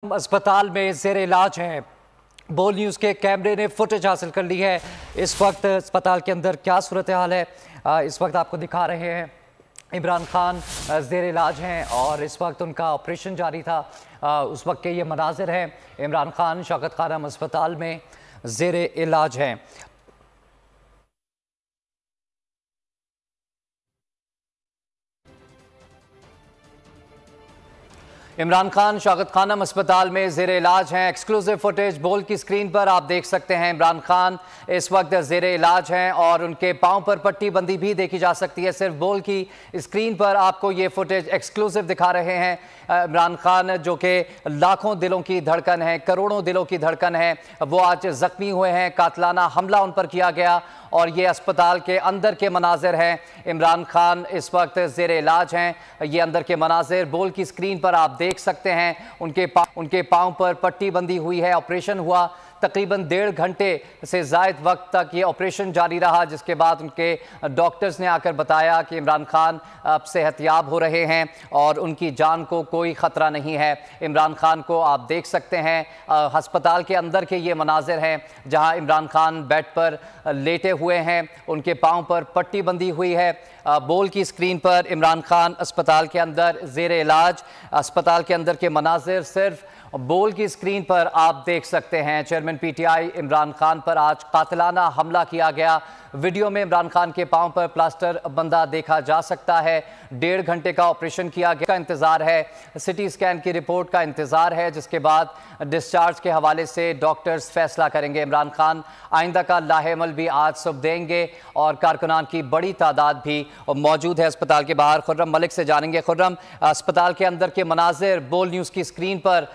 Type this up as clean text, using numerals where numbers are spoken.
अस्पताल में जेर इलाज हैं। बोल न्यूज़ के कैमरे ने फुटेज हासिल कर ली है। इस वक्त अस्पताल के अंदर क्या सूरत हाल है, इस वक्त आपको दिखा रहे हैं। इमरान खान जेर इलाज हैं और इस वक्त उनका ऑपरेशन जारी था। उस वक्त के ये मनाजिर हैं। इमरान खान शौकत खानम अस्पताल में जेर इलाज हैं। इमरान खान शौकत खानम अस्पताल में जेर इलाज हैं। एक्सक्लूसिव फुटेज बोल की स्क्रीन पर आप देख सकते हैं। इमरान खान इस वक्त जेर इलाज हैं और उनके पांव पर पट्टी बंदी भी देखी जा सकती है। सिर्फ बोल की स्क्रीन पर आपको ये फुटेज एक्सक्लूसिव दिखा रहे हैं। इमरान खान जो कि लाखों दिलों की धड़कन है, करोड़ों दिलों की धड़कन है, वो आज जख्मी हुए हैं। कातलाना हमला उन पर किया गया और ये अस्पताल के अंदर के मनाजिर हैं। इमरान खान इस वक्त जेर इलाज हैं। ये अंदर के मनाजिर बोल की स्क्रीन पर आप देख सकते हैं। उनके पाँव पर पट्टी बंधी हुई है। ऑपरेशन हुआ तकरीबन 1.5 घंटे से ज़ायद वक्त तक ये ऑपरेशन जारी रहा, जिसके बाद उनके डॉक्टर्स ने आकर बताया कि इमरान खान अब सेहतयाब हो रहे हैं और उनकी जान को कोई ख़तरा नहीं है। इमरान खान को आप देख सकते हैं। अस्पताल के अंदर के ये मनाजिर हैं जहां इमरान खान बेड पर लेटे हुए हैं। उनके पाँव पर पट्टी बंधी हुई है। बोल की स्क्रीन पर इमरान खान अस्पताल के अंदर जेर इलाज। अस्पताल के अंदर के मनाजिर सिर्फ बोल की स्क्रीन पर आप देख सकते हैं। चेयरमैन पीटीआई इमरान खान पर आज कातिलाना हमला किया गया। वीडियो में इमरान खान के पांव पर प्लास्टर बंधा देखा जा सकता है। 1.5 घंटे का ऑपरेशन किया गया का इंतजार है। सिटी स्कैन की रिपोर्ट का इंतजार है, जिसके बाद डिस्चार्ज के हवाले से डॉक्टर्स फैसला करेंगे। इमरान खान आइंदा का लाहेमल भी आज सुबह देंगे और कारकुनान की बड़ी तादाद भी मौजूद है अस्पताल के बाहर। खुर्रम मलिक से जानेंगे। खुर्रम, अस्पताल के अंदर के मनाजिर बोल न्यूज़ की स्क्रीन पर